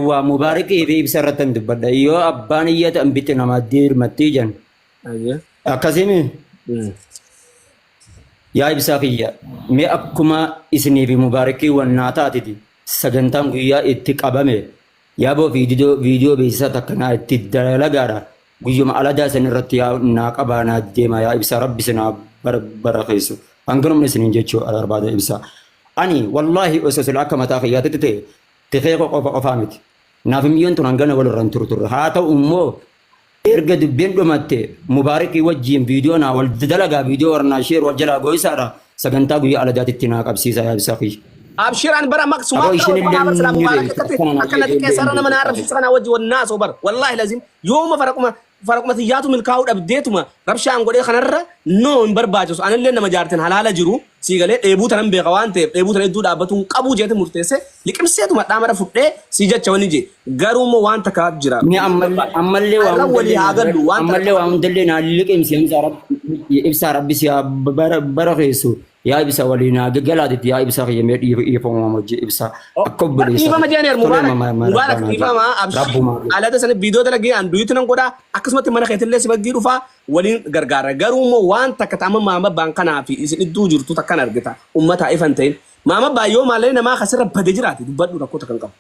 Waa mubaarakii fi ibsa irratti hin dubbadha. Yoo abbaan iyyata hin bitti nama dirmatti jan. Ayya. Akkasimi yaa ibsaa kiyya. Mee akkuma isinii fi mubaarakii wannaa taatiti sagantaan guyyaa itti qabame yaaboo viidiyoo beeksisaa takkanaa itti dalagaadha. Guyyuma aladaa isin irratti naa qabaanaa deema yaa ibsaa rabbi sinaa bara keessu. Hanganumni isiniin jechuu barbaada ibsaa. Ani wallaahi osoo sila akka mataa kiyyaatitti ta'e tefee qofaa miti. Naaf miyyoon tun hangana walirraan turre. Haa ta'u immoo erga dubbeen dhumatte mubaarakii wajjiin viidiyoo naa wal dalagaa viidiyoo warnaa sheer wal jalaa gooyisaadha. Sagantaa guyyaa aladaatitti naa qabsiisa yaa ibsaa kiyya. Abshiraan bara maqsumaa akkana xiqqeessarra nama naa rabshiisa kanaa wajji wannaa soo bara wallaahi lazim yooma faraquma xiyyaatu milkaa'uu dhabdeetuma rabshaan godhee kanarra noo hin barbaachisu anallee nama jaarteen halaala jiru siigalee dheebuu tanan beeka waan ta'eef dheebuu tan hedduu dhaabbatuun qabuu jeete murteesse liqimseetuma dhaamara fudhee si jecha wani je garuummoo waan takkaatu jira. Ni ammallee waa hundallee naa liqimsi ibsaa rabbi si bara keessu. Yaa ibsa waliin galaaditi yaa ibsa kiyya dhiifama wajji ibsa akka obboleessa. Dhiifama jeeneer mubaarak dhiifama alada sana viidiyoo dalagee anduuyitti nan godhaa akkasumatti mana keetillee si baggii dhufaa waliin gargaara garuu immoo waan takka taama maama baan kanaa fi isin iddoo jirtu takkan argita ummata ifan ta'in maama baayyoo maallee namaa kasirra bade jiraate dubbadhu rakkoo takkan qabu.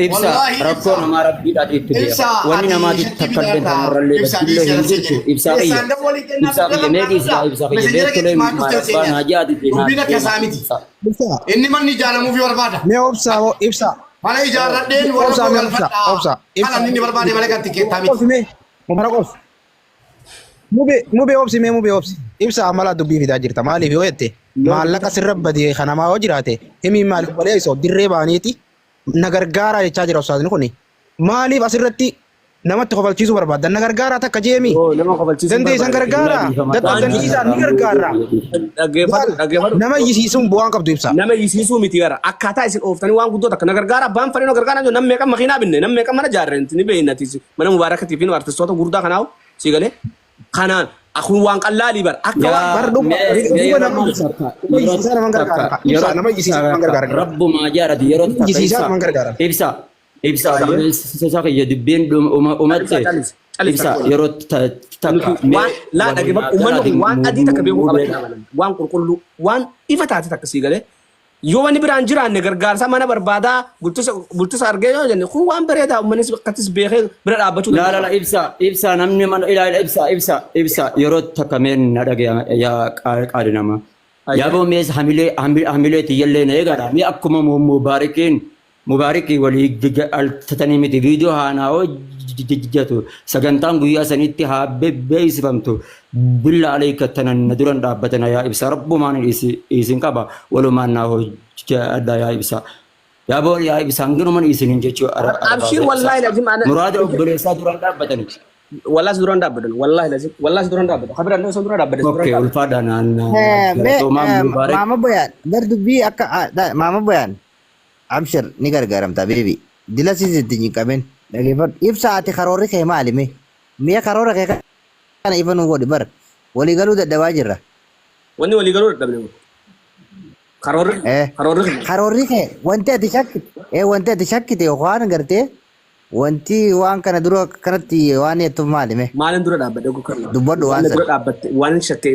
Ibsa rakkoo namaa rabbiidhaati itti beeka. Wanni namaati takkadde tamarrallee badillee hin jirtu. Ibsa kiyya meeqis yaa ibsa kiyya beektolee maarabbaa naa jaati inni manni ijaaramuuf yoo barbaada. Mee ibsa. Mana ijaarradheen obsa. Kan inni barbaade malee kan tikkeettaa miti. Mubee obsi. Ibsa amala dubbii fidaa jirta. Maaliif yoo jette maallaqa sirra badee kanamaa yoo jiraate himii maaliif malee isoo dirree baaniiti. Nagargaaraa jechaa jira ustaasni kuni maaliif asirratti namatti kofalchiisuu barbaadda nagargaaraa takka jeemi dandeessan gargaaraa dadhabdanniisaan ni gargaara nama yisiisuun bu'aan qabdu ibsa nama yisiisuu miti gara akkaataa isin ooftanii waan guddoo takka nagargaaraa abbaan fadhii nagargaaraa jiru namni meeqan makiinaa binne namni meeqan mana jaarrenti ni beeynatis mana mubaarakatii fi artistoota gurguddaa kanaawu si galee kanaan akun waan qallaalii bar akka rabbumaa jaarati yeroo ibsa isa kiyya dubbeen umatte ibsa yeroo takka laa dhaggeeffatu uummanni waan adii takka beekuu qabatu waan qulqulluu waan ifa taate takka sii galee yoo wanni biraan jiraanne gargaarsa mana barbaadaa bultisa argee yoo jenne kun waan bareedaa uummannis akkattis beekee bira dhaabbachuu la ibsa namni mana ilaala ibsa yeroo takka meen na dhagee yaa qaali nama yaaboo mees hamilee tiyyallee na eegaadha mi akkuma mubaarakii walii altatanii miti viidiyoo haanaa jijjatu sagantaan guyyaa sanitti haa beeksifamtu billa alayka tanan na duran dhaabbatana yaa ibsa rabbumaan isin qaba walumaan naa hojjadha yaa ibsa yaaboo yaa ibsa hanginuman isinin jechuu abshir wallaahi lazim muraada obboleessaa duran dhaabbatani wallahi duran dhaabbatan wallahi duran dhaabbatan kabiraan osoo duran dhaabbatan okay ulfaadha naannaa maama boyaan dubbii akka maama boyaan abshir ni gargaaramta beebi dila siisitti hin qabin dhaggeeffadhu ibsa ati karoorri kee maalime mi'a karoora kee kana ifa nu godhi bar waliigaluu dadhabaa jirra. Wanni waliigaluu dadhabne karoorri kee wanti ati shakkite yookaan gartee wanti waan kana dura kanatti waan jettuuf maalime. Maalin dura dhaabbate dubbadhu waan dura dhaabbate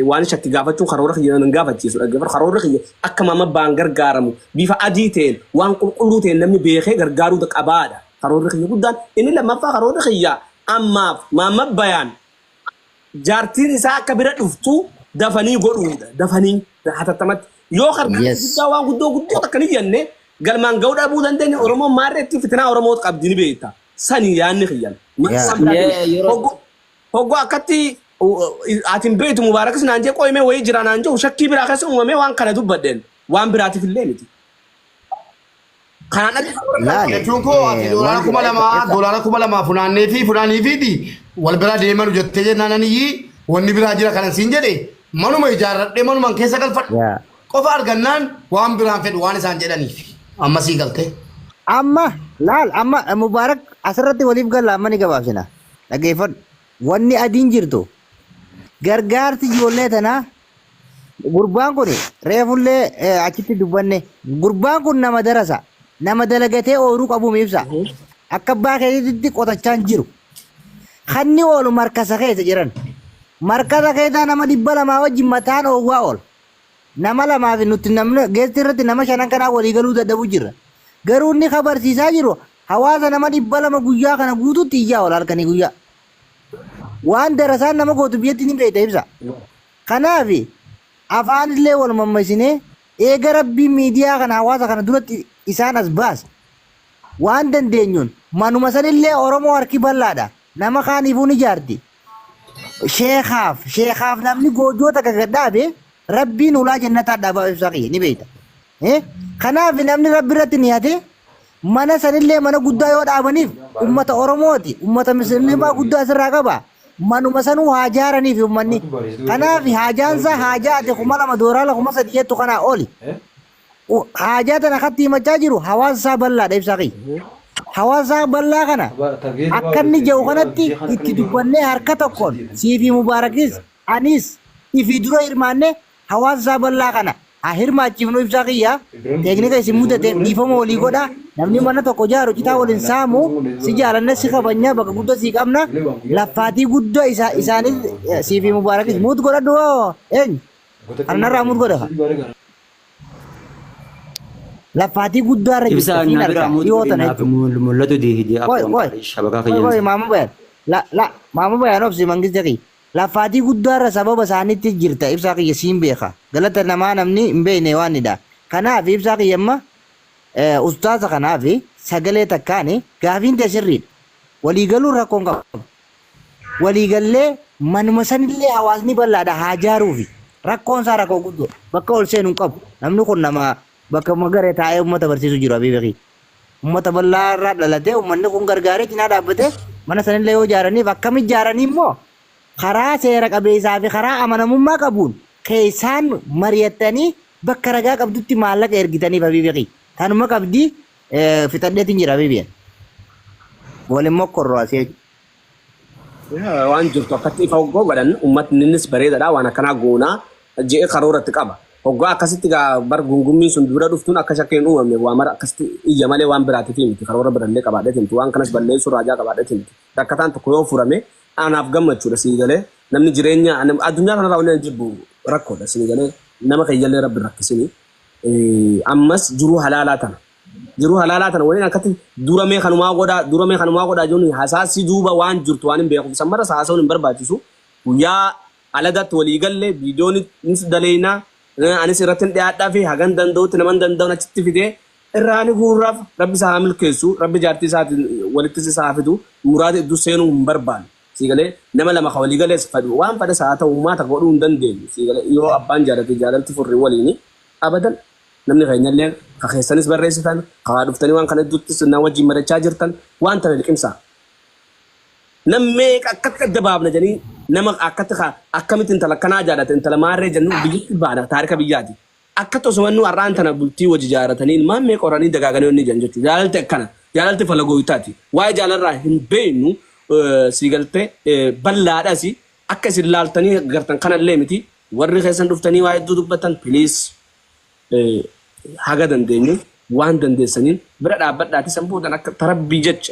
waan shakki gaafachuu karoora kiyya nan gaafachiisu dhaggeeffadhu karoora kiyya akka maama baan gargaaramu bifa adii ta'een waan qulqulluu ta'een namni beekee gargaaruu qabaadha. Karoora kiyya guddaan inni lammaffaa karoora kiyya ammaaf maama bayaan jaartiin isaa akka bira dhuftu dafanii godhuudha dafanii hatattamatti yoo guddaa waan guddoo akka ni jenne galmaan ga'uu dhabuu dandeenya Oromoo maarreetti fitinaa Oromoo qabdi ni beekta sanii yaanni kiyyan hoggoo akkatti atiin beektu mubaarakis naan jee qoyimee wayii jira naan jee shakkii biraa keessa uumamee waan kana dubbadheen waan biraatiif illee miti. Jechuun koo ati doolaara kuma lamaa funaannee fi wal bira deemanu jettee jennaan wanni biraa jira kanan siin jedhe manuma ijaarradhee manumaan keessa galfadhu qofa argannaan waan biraan fedhu waan isaan jedhaniif amma sii galte. Amma mubaarak asirratti waliif galla amma ni gabaabsina dhaggeeffadhu wanni adiin jirtu gargaarti ijoollee tanaa gurbaan kun reefullee achitti dubbanne gurbaan kun nama darasa nama dalagatee ooluu qabu ibsa akka abbaa keetitti qotachaan jiru kanni oolu markasa keessa jiran markasa keessa nama 200 wajjin mataan oowwaa ool nama lamaa fi nuti namni geessi irratti nama 5 kanaa walii galuu dadhabu jirra garuu inni kabarsiisaa jiru hawaasa nama 200 guyyaa kana guututti iyyaa ool halkanii guyyaa waan darasaan nama gootu biyyatti ni beekta ibsa kanaaf afaan illee wal mammaisine eega rabbii miidiyaa kana hawaasa kana duratti isaan as baas waan dandeenyuun manuma sanillee oromoo harki bal'aadha nama kaaniifuu ni jaarti sheekaaf namni goojoota gagadhaabe rabbiin ulaa jannataa dhaabaa ibsaa kiyya ni beekta kanaaf namni rabbi irratti niyate mana sanillee mana guddaa yoo dhaabaniif ummata oromooti ummata musliimaa guddaa asirraa qaba manuma sanuu haajaaraniif ummanni kanaaf haajaansa haajaate $2,000 jettu kanaa oli haajaa tana katti himachaa jiru hawaasa isaa bal'aadha ibsaa kiyya hawaasa bal'aa kana akka inni jedhu kanatti itti dubbannee harka tokkoon siifi mubaarakis anis ifi dura hirmaanne hawaasa isaa bal'aa kana haa hirmaachifnu ibsaa kiyya teeknika isin mudate dhiifama walii godha namni mana tokko jaaru citaa waliin saamu si jaalanne si kabanya bakka guddaa si qabna laffaatii guddaa isaanii siifi mubaarakis muut godhadhu eenyu kanarraa muut godha laffaatii guddaa irra ibsa jirti nabira dhiyoota mul'atu diidi akka shabaka kiyyan maamu bayaan obsi mangiste kiyya laffaatii guddaa irra sababa isaaniitti jirta ibsaa kiyya siin beeka galata namaa namni hin beekne waanidha kanaaf ibsaa kiyya amma ustaasa kanaaf sagalee takkaani gaafiin ta'e sirriidha waliigaluun rakkoon qabu waliigallee manuma sanillee hawaasni bal'aadha haa jaaruufi rakkoon isaa rakkoo guddoo bakka ol seenuu hin qabu namni kun nama bakka magaree taa'ee uummata barsiisu jiru abiibeeki uummata bal'aa irraa dhalatee uummanni kun gargaaree cinaa dhaabbatee mana sanillee yoo ijaaraniif akkam ijaaranii immoo karaa seera qabeessaa fi karaa amanamummaa qabuun keessaan mari'attanii bakka ragaa qabdutti maallaqa ergitaniif abiibeeki tanuma qabdii fixadheetiin jira abiibeen waliin mokkorroo asii waan jirtu akkatti ifa hoggoo godhan uummatni innis bareedaadha waan akkanaa goonaa je'ee karooratti qaba. Hoggaa akkasitti bar gungummiin sun dura dhuftuun akka shakkeen uumamne waa mara akkasitti iyya malee waan biraatiif miti karoora birallee qabaadheeti miti waan kanas balleessuu raajaa qabaadheeti miti rakkataan tokko yoo furame anaaf gammachuudha sii galee namni jireenya addunyaa kanarraa wanni jibbu rakkoodha sii galee nama keeyyallee rabbi rakkisini ammas jiruu halaalaa tana waliin akkatti duramee kanumaa godhaa jiruun hasaasii duuba waan jirtu waan hin beekuuf sammara haasawuun hin barbaachisu guyyaa aladatti waliigallee viidiyoon nis daleynaa anis irratti dhiyaadhaa fi hagan danda'utti naman danda'uun achitti fidee irraani guurraaf rabbi isaa haa milkeessu rabbi jaartii isaatiin walitti isaa fidu muraata iddoo seenuu hin barbaanne siigalee nama lama ka waliigalees fadhu waan fadhas haa ta'u uummata godhuu hin dandeenye siigalee yoo abbaan jaalate jaalalti furri waliini abadan namni keenyallee ka keessanis barreessitan ka dhuftanii waan kana iddootti na wajjin marachaa jirtan waan tana liqimsaa nammee akkatti adda baafna jedhanii nama akkamitti intala kanaa jaalate intala maarree jennu biyyatti baana taarika biyyaati akka tosumannu har'aan tana bultii wajji jaaratanii ilmaan mee qoranii dagaaganii onni jan jechuudha jaalalti akkana jaalalti falagooyitaati waa'ee jaalarraa hin beeknu siigaltee bal'aadhaas akka isin laaltanii gartan kanallee miti warri keessan dhuftanii waa'ee iddoo dubbatan piliis haga dandeenyu waan dandeessaniin bira dhaabbadhaati sanbuutan akka tarabbii jecha